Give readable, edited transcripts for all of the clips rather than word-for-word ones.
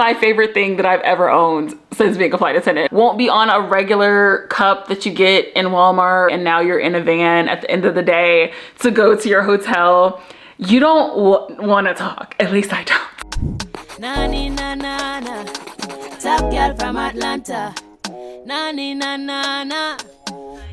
My favorite thing that I've ever owned since being a flight attendant. Won't be on a regular cup that you get in Walmart and now you're in a van at the end of the day to go to your hotel. You don't want to talk. At least I don't. Nani na na na, top girl from Atlanta. Nani na na na,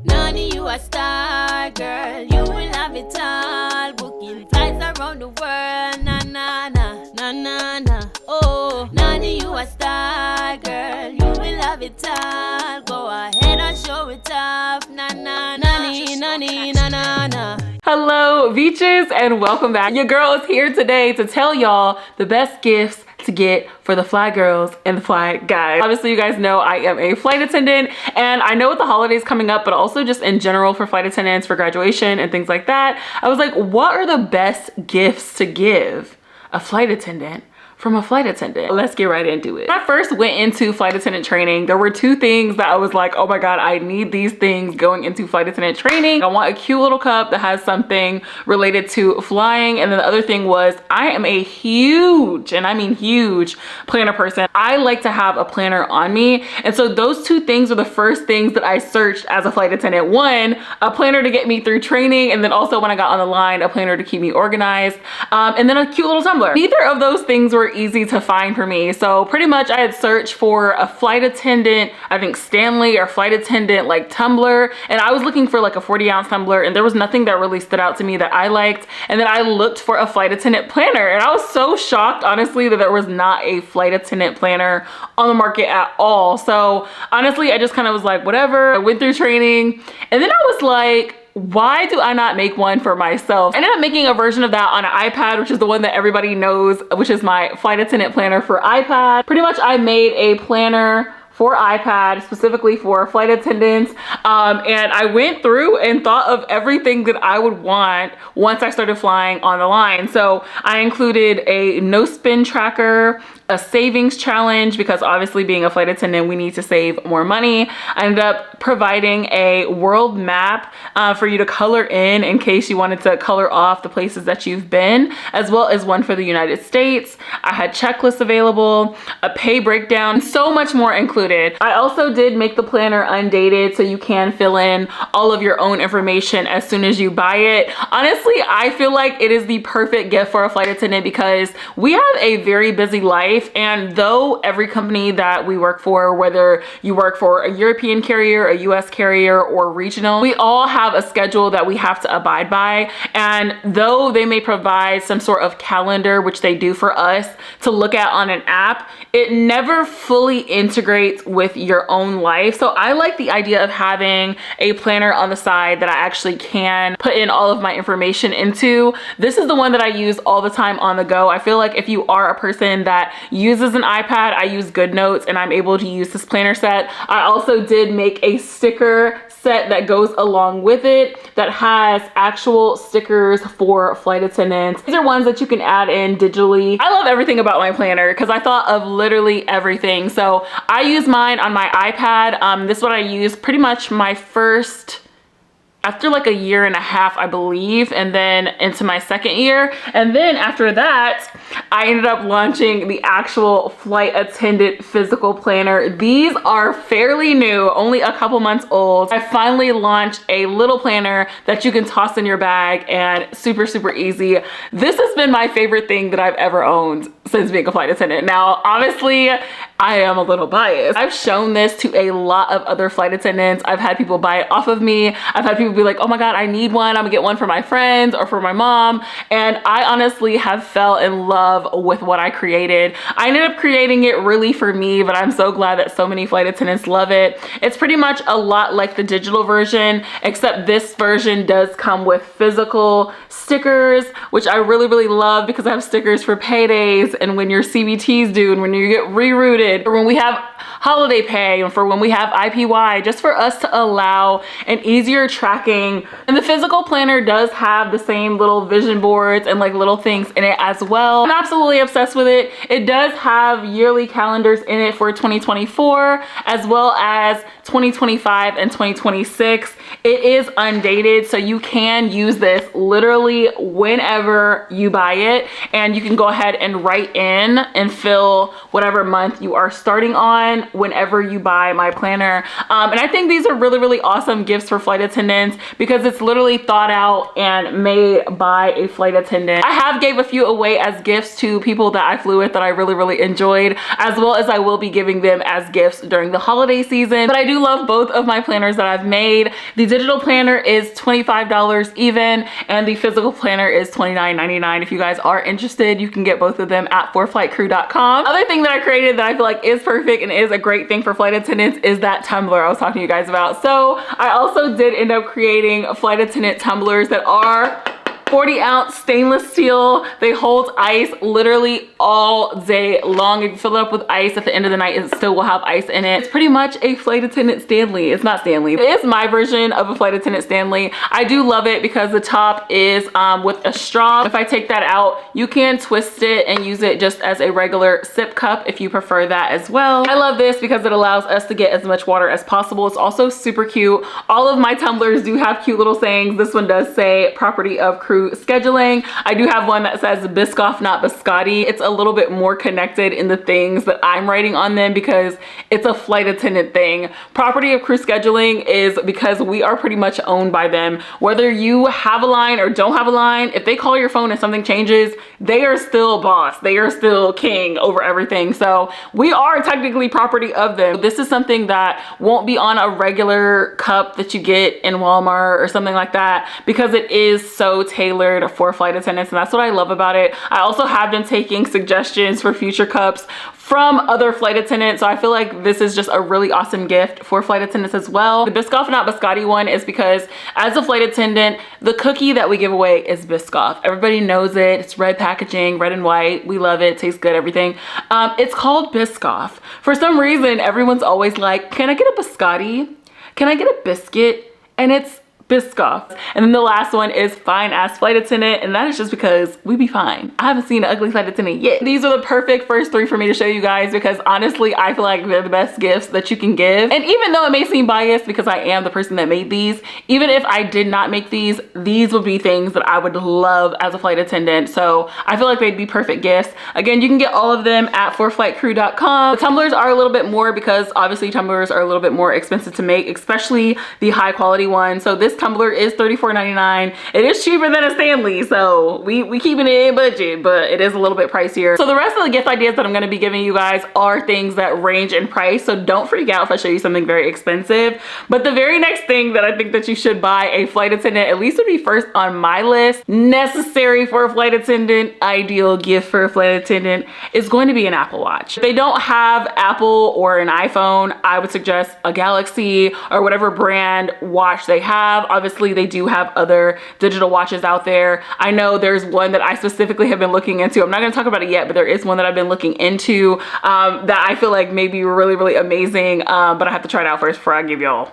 Nani you a star girl. You will have it all. Booking flights around the world. Na na na, na na na. Oh, Nani you a star girl. You will have it all. Go ahead and show it off. Na na, Nani, Nani, na na na. Hello, beaches, and welcome back. Your girl is here today to tell y'all the best gifts to get for the fly girls and the fly guys. Obviously, you guys know I am a flight attendant, and I know with the holidays coming up, but also just in general for flight attendants, for graduation and things like that, I was like, what are the best gifts to give a flight attendant from a flight attendant? Let's get right into it. When I first went into flight attendant training, there were two things that I was like, oh my God, I need these things going into flight attendant training. I want a cute little cup that has something related to flying. And then the other thing was, I am a huge, and I mean huge, planner person. I like to have a planner on me. And so those two things were the first things that I searched as a flight attendant. One, a planner to get me through training. And then also when I got on the line, a planner to keep me organized. And then a cute little tumbler. Neither of those things were easy to find for me. So pretty much I had searched for a flight attendant, I think Stanley or flight attendant like tumbler, and I was looking for like a 40-ounce tumbler, and there was nothing that really stood out to me that I liked. And then I looked for a flight attendant planner, and I was so shocked, honestly, that there was not a flight attendant planner on the market at all. So honestly, I just kind of was like, whatever. I went through training, and then I was like, why do I not make one for myself? I ended up making a version of that on an iPad, which is the one that everybody knows, which is my flight attendant planner for iPad. Pretty much I made a planner for iPad specifically for flight attendants, and I went through and thought of everything that I would want once I started flying on the line. So I included a no spin tracker, a savings challenge, because obviously being a flight attendant, we need to save more money. I ended up providing a world map for you to color in case you wanted to color off the places that you've been, as well as one for the United States. I had checklists available, a pay breakdown, so much more included. I also did make the planner undated so you can fill in all of your own information as soon as you buy it. Honestly, I feel like it is the perfect gift for a flight attendant because we have a very busy life. And though every company that we work for, whether you work for a European carrier, a US carrier, or regional, we all have a schedule that we have to abide by. And though they may provide some sort of calendar, which they do for us to look at on an app, it never fully integrates with your own life. So I like the idea of having a planner on the side that I actually can put in all of my information into. This is the one that I use all the time on the go. I feel like if you are a person that uses an iPad, I use GoodNotes, and I'm able to use this planner set. I also did make a sticker set that goes along with it that has actual stickers for flight attendants. These are ones that you can add in digitally. I love everything about my planner because I thought of literally everything. So I use mine on my iPad. This is what I use pretty much my first, after like a year and a half, I believe, and then into my second year. And then after that, I ended up launching the actual flight attendant physical planner. These are fairly new, only a couple months old. I finally launched a little planner that you can toss in your bag and super, super easy. This has been my favorite thing that I've ever owned since being a flight attendant. Now, obviously, I am a little biased. I've shown this to a lot of other flight attendants. I've had people buy it off of me. I've had people be like, oh my God, I need one. I'm gonna get one for my friends or for my mom. And I honestly have fell in love with what I created. I ended up creating it really for me, but I'm so glad that so many flight attendants love it. It's pretty much a lot like the digital version, except this version does come with physical stickers, which I really, really love because I have stickers for paydays and when your CBT's due and when you get rerouted, or when we have holiday pay and for when we have IPY, just for us to allow an easier tracking. And the physical planner does have the same little vision boards and like little things in it as well. I'm absolutely obsessed with it. It does have yearly calendars in it for 2024 as well as 2025 and 2026. It is undated, so you can use this literally whenever you buy it, and you can go ahead and write in and fill whatever month you are starting on whenever you buy my planner. And I think these are really, really awesome gifts for flight attendants because it's literally thought out and made by a flight attendant. I have gave a few away as gifts to people that I flew with that I really, really enjoyed, as well as I will be giving them as gifts during the holiday season. But I do love both of my planners that I've made. The digital planner is $25 even, and the physical planner is $29.99. If you guys are interested, you can get both of them at forflightcrew.com. Other thing that I created that I feel like is perfect and is a great thing for flight attendants is that tumbler I was talking to you guys about. So I also did end up creating flight attendant tumblers that are 40-ounce stainless steel. They hold ice literally all day long. If you fill it up with ice at the end of the night, it still will have ice in it. It's pretty much a flight attendant Stanley. It's not Stanley. It is my version of a flight attendant Stanley. I do love it because the top is with a straw. If I take that out, you can twist it and use it just as a regular sip cup if you prefer that as well. I love this because it allows us to get as much water as possible. It's also super cute. All of my tumblers do have cute little sayings. This one does say property of crew scheduling. I do have one that says Biscoff, not biscotti. It's a little bit more connected in the things that I'm writing on them because it's a flight attendant thing. Property of crew scheduling is because we are pretty much owned by them. Whether you have a line or don't have a line, if they call your phone and something changes, they are still boss. They are still king over everything. So we are technically property of them. This is something that won't be on a regular cup that you get in Walmart or something like that because it is so tailored for flight attendants, and that's what I love about it. I also have been taking suggestions for future cups from other flight attendants, so I feel like this is just a really awesome gift for flight attendants as well. The Biscoff not biscotti one is because as a flight attendant, the cookie that we give away is Biscoff. Everybody knows it. It's red packaging, red and white. We love it. Tastes good, everything. It's called Biscoff. For some reason, everyone's always like, can I get a biscotti? Can I get a biscuit? And it's Biscoff. And then the last one is fine ass flight attendant, and that is just because we be fine. I haven't seen an ugly flight attendant yet. These are the perfect first three for me to show you guys because honestly I feel like they're the best gifts that you can give. And even though it may seem biased because I am the person that made these, even if I did not make these would be things that I would love as a flight attendant. So I feel like they'd be perfect gifts. Again, you can get all of them at forflightcrew.com. The tumblers are a little bit more because obviously tumblers are a little bit more expensive to make, especially the high quality ones. So this tumbler is $34.99. It is cheaper than a Stanley, so we keeping it in budget, but it is a little bit pricier. So the rest of the gift ideas that I'm going to be giving you guys are things that range in price, so don't freak out if I show you something very expensive. But the very next thing that I think that you should buy a flight attendant, at least would be first on my list, necessary for a flight attendant, ideal gift for a flight attendant, is going to be an Apple Watch. If they don't have Apple or an iPhone, I would suggest a Galaxy or whatever brand watch they have. Obviously, they do have other digital watches out there. I know there's one that I specifically have been looking into. I'm not going to talk about it yet, but there is one that I've been looking into that I feel like may be really, really amazing. But I have to try it out first before I give y'all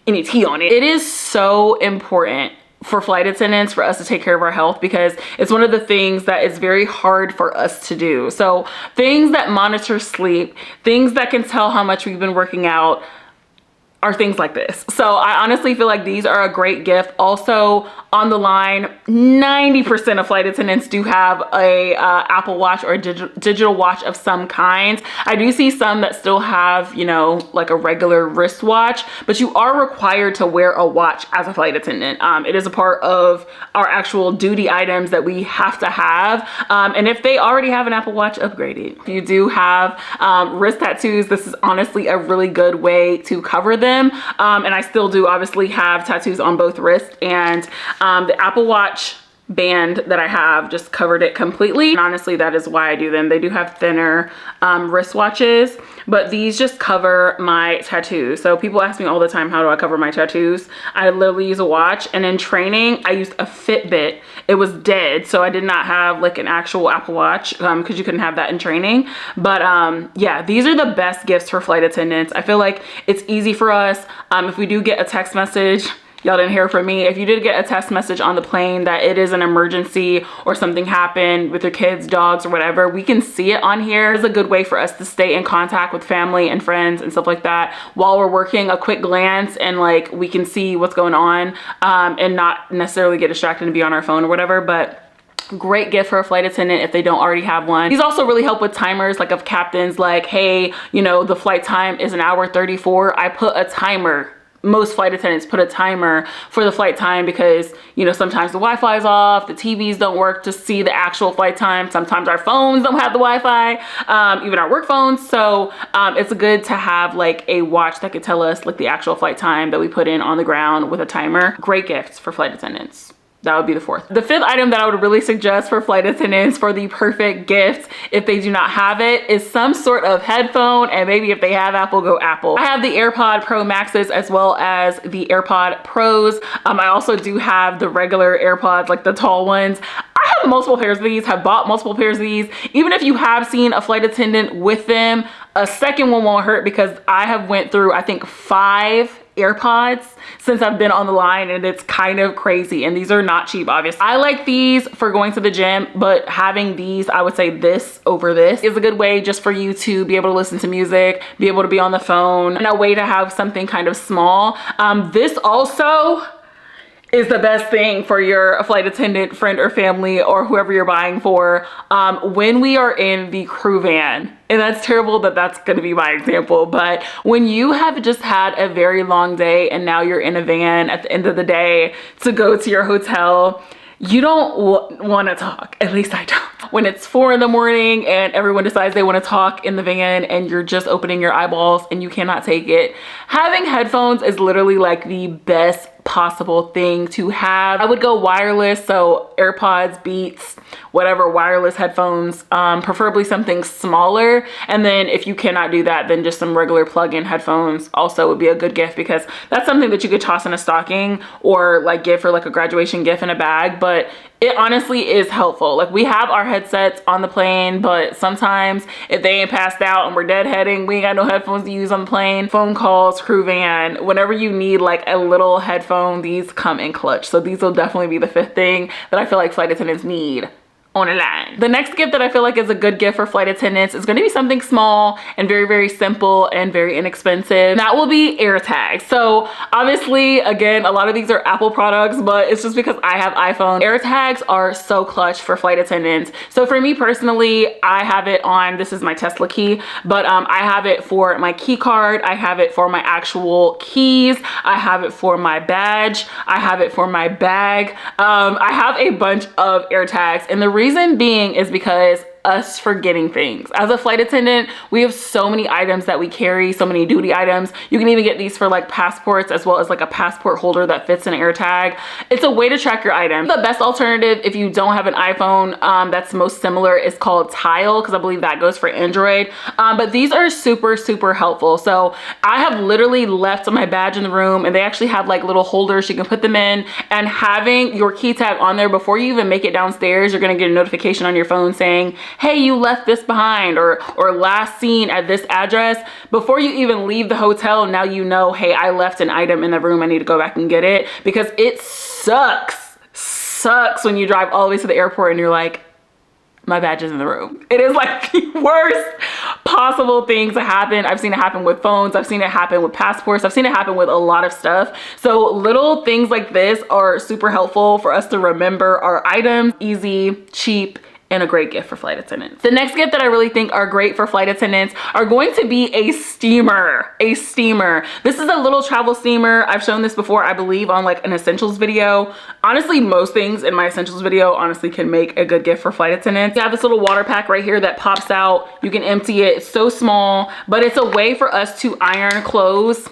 any tea on it. It is so important for flight attendants for us to take care of our health because it's one of the things that is very hard for us to do. So things that monitor sleep, things that can tell how much we've been working out, are things like this. So I honestly feel like these are a great gift. Also on the line, 90% of flight attendants do have a Apple Watch or a digital watch of some kind. I do see some that still have, you know, like a regular wristwatch, but you are required to wear a watch as a flight attendant. It is a part of our actual duty items that we have to have. And if they already have an Apple Watch, upgrade it. If you do have wrist tattoos, this is honestly a really good way to cover them. And I still do obviously have tattoos on both wrists, and the Apple Watch band that I have just covered it completely. And honestly, that is why I do them. They do have thinner wristwatches, but these just cover my tattoos. So people ask me all the time, how do I cover my tattoos? I literally use a watch, and in training I used a Fitbit. It was dead, so I did not have like an actual Apple Watch because you couldn't have that in training. But yeah, these are the best gifts for flight attendants. I feel like it's easy for us. If we do get a text message, y'all didn't hear from me. If you did get a text message on the plane that it is an emergency or something happened with your kids, dogs, or whatever, we can see it on here. It's a good way for us to stay in contact with family and friends and stuff like that while we're working. A quick glance and like we can see what's going on and not necessarily get distracted and be on our phone or whatever. But great gift for a flight attendant if they don't already have one. These also really help with timers, like if captains like, hey, you know, the flight time is 1:34. I put a timer. Most flight attendants put a timer for the flight time because, you know, sometimes the Wi-Fi is off, the TVs don't work to see the actual flight time. Sometimes our phones don't have the Wi-Fi, even our work phones. So it's good to have like a watch that could tell us like the actual flight time that we put in on the ground with a timer. Great gifts for flight attendants. That would be the fourth. The fifth item that I would really suggest for flight attendants for the perfect gift, if they do not have it, is some sort of headphone, and maybe if they have Apple, go Apple. I have the AirPod Pro Maxes as well as the AirPod Pros. I also do have the regular AirPods, like the tall ones. I have multiple pairs of these, have bought multiple pairs of these. Even if you have seen a flight attendant with them, a second one won't hurt because I have went through, I think, 5 AirPods since I've been on the line, and it's kind of crazy, and these are not cheap, obviously. I like these for going to the gym, but having these, I would say this over this is a good way just for you to be able to listen to music, be able to be on the phone, and a way to have something kind of small. This also is the best thing for your flight attendant friend or family or whoever you're buying for when we are in the crew van. And that's terrible that that's going to be my example, but when you have just had a very long day and now you're in a van at the end of the day to go to your hotel, you don't want to talk. At least I don't. When it's 4 in the morning and everyone decides they want to talk in the van and you're just opening your eyeballs and you cannot take it, having headphones is literally like the best possible thing to have. I would go wireless, so AirPods, Beats, whatever, wireless headphones, preferably something smaller. And then if you cannot do that, then just some regular plug-in headphones also would be a good gift, because that's something that you could toss in a stocking or like give for like a graduation gift in a bag. But it honestly is helpful. Like, we have our headsets on the plane, but sometimes if they ain't passed out and we're deadheading, we ain't got no headphones to use on the plane. Phone calls, crew van, whenever you need like a little headphone, these come in clutch. So these will definitely be the 5th thing that I feel like flight attendants need on a line. The next gift that I feel like is a good gift for flight attendants is going to be something small and very, very simple and very inexpensive. That will be AirTags. So obviously, again, a lot of these are Apple products, but it's just because I have iPhone. AirTags are so clutch for flight attendants. So for me personally, I have it on, this is my Tesla key, but I have it for my key card. I have it for my actual keys. I have it for my badge. I have it for my bag. I have a bunch of AirTags, and the reason being is because us forgetting things. As a flight attendant, we have so many items that we carry, so many duty items. You can even get these for like passports, as well as like a passport holder that fits an AirTag. It's a way to track your items. The best alternative if you don't have an iPhone that's most similar is called Tile, because I believe that goes for Android. But these are super, super helpful. So I have literally left my badge in the room, and they actually have like little holders you can put them in, and having your key tag on there before you even make it downstairs, you're gonna get a notification on your phone saying, hey, you left this behind, or last seen at this address. Before you even leave the hotel, now you know, hey, I left an item in the room, I need to go back and get it. Because it sucks when you drive all the way to the airport and you're like, my badge is in the room. It is like the worst possible things to happen. I've seen it happen with phones. I've seen it happen with passports. I've seen it happen with a lot of stuff. So little things like this are super helpful for us to remember our items. Easy, cheap, and a great gift for flight attendants. The next gift that I really think are great for flight attendants are going to be a steamer. A steamer. This is a little travel steamer. I've shown this before, I believe, on like an essentials video. Honestly, most things in my essentials video honestly can make a good gift for flight attendants. You have this little water pack right here that pops out. You can empty it. It's so small, but it's a way for us to iron clothes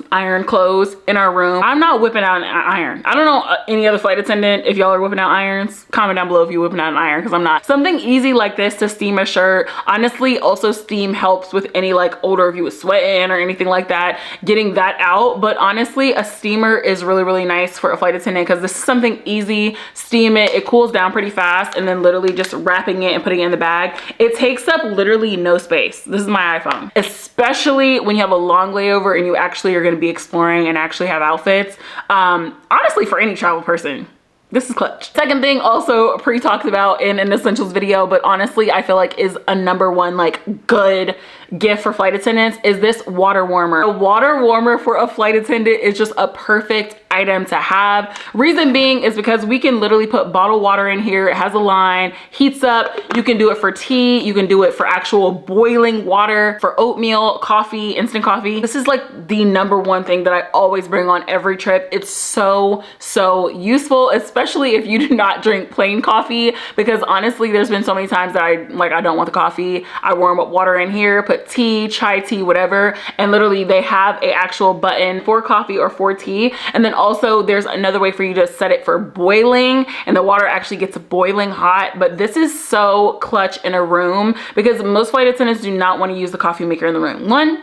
in our room. I'm not whipping out an iron. I don't know any other flight attendant, if y'all are whipping out irons. Comment down below if you're whipping out an iron, because I'm not. Something easy like this to steam a shirt. Honestly, also steam helps with any like odor if you was sweating or anything like that, getting that out. But honestly, a steamer is really, really nice for a flight attendant because this is something easy. Steam it, it cools down pretty fast, and then literally just wrapping it and putting it in the bag. It takes up literally no space. This is my iPhone. Especially when you have a long layover and you actually are going to be exploring and actually have outfits. Honestly, for any travel person, this is clutch. Second thing, also pre-talked about in an essentials video, but honestly I feel like is a #1 like good gift for flight attendants, is this water warmer. A water warmer for a flight attendant is just a perfect item to have. Reason being is because we can literally put bottled water in here. It has a line, heats up. You can do it for tea. You can do it for actual boiling water, for oatmeal, coffee, instant coffee. This is like the #1 thing that I always bring on every trip. It's so useful, especially if you do not drink plain coffee, because honestly, there's been so many times that I don't want the coffee. I warm up water in here, put tea, chai tea, whatever, and literally they have a actual button for coffee or for tea. And then also there's another way for you to set it for boiling, and the water actually gets boiling hot. But this is so clutch in a room because most flight attendants do not want to use the coffee maker in the room. One,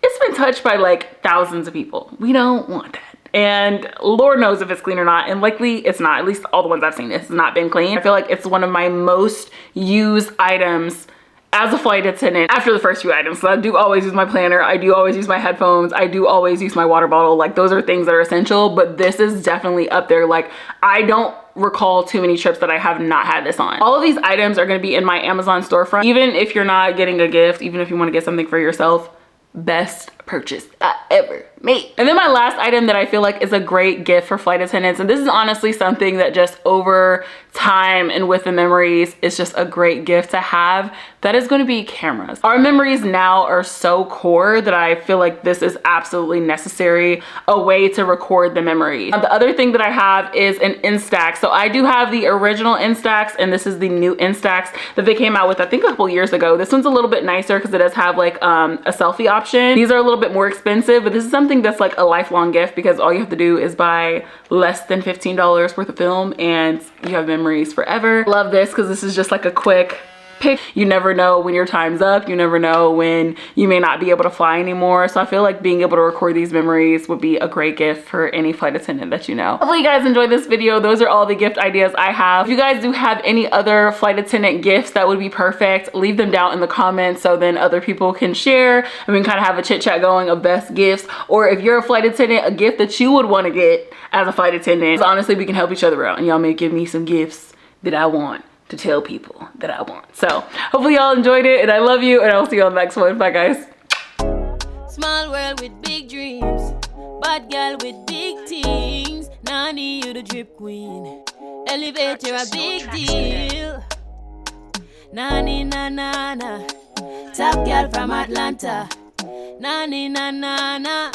it's been touched by like thousands of people. We don't want that. And Lord knows if it's clean or not, and likely it's not. At least all the ones I've seen, it's not been clean. I feel like it's one of my most used items as a flight attendant after the first few items. So I do always use my planner, I do always use my headphones, I do always use my water bottle. Like those are things that are essential, but this is definitely up there. Like I don't recall too many trips that I have not had this on. All of these items are going to be in my Amazon storefront. Even if you're not getting a gift, even if you want to get something for yourself, best purchase I ever made. And then my last item that I feel like is a great gift for flight attendants, and this is honestly something that just over time and with the memories is just a great gift to have, that is going to be cameras. Our memories now are so core that I feel like this is absolutely necessary, a way to record the memories. The other thing that I have is an Instax. So I do have the original Instax, and this is the new Instax that they came out with I think a couple years ago. This one's a little bit nicer because it does have like a selfie option. These are a little bit more expensive, but this is something that's like a lifelong gift because all you have to do is buy less than $15 worth of film and you have memories forever. Love this because this is just like a quick pick. You never know when your time's up. You never know when you may not be able to fly anymore. So I feel like being able to record these memories would be a great gift for any flight attendant that you know. Hopefully you guys enjoyed this video. Those are all the gift ideas I have. If you guys do have any other flight attendant gifts that would be perfect, leave them down in the comments so then other people can share and we can kind of have a chit chat going of best gifts. Or if you're a flight attendant, a gift that you would want to get as a flight attendant. So honestly, we can help each other out and y'all may give me some gifts that I want to tell people that I want. So hopefully y'all enjoyed it, and I love you, and I'll see you on the next one. Bye guys. Small world with big dreams, bad girl with big things. Nani, you the drip queen. Elevator a big deal. Nani na na na, top girl from Atlanta. Nani na na na.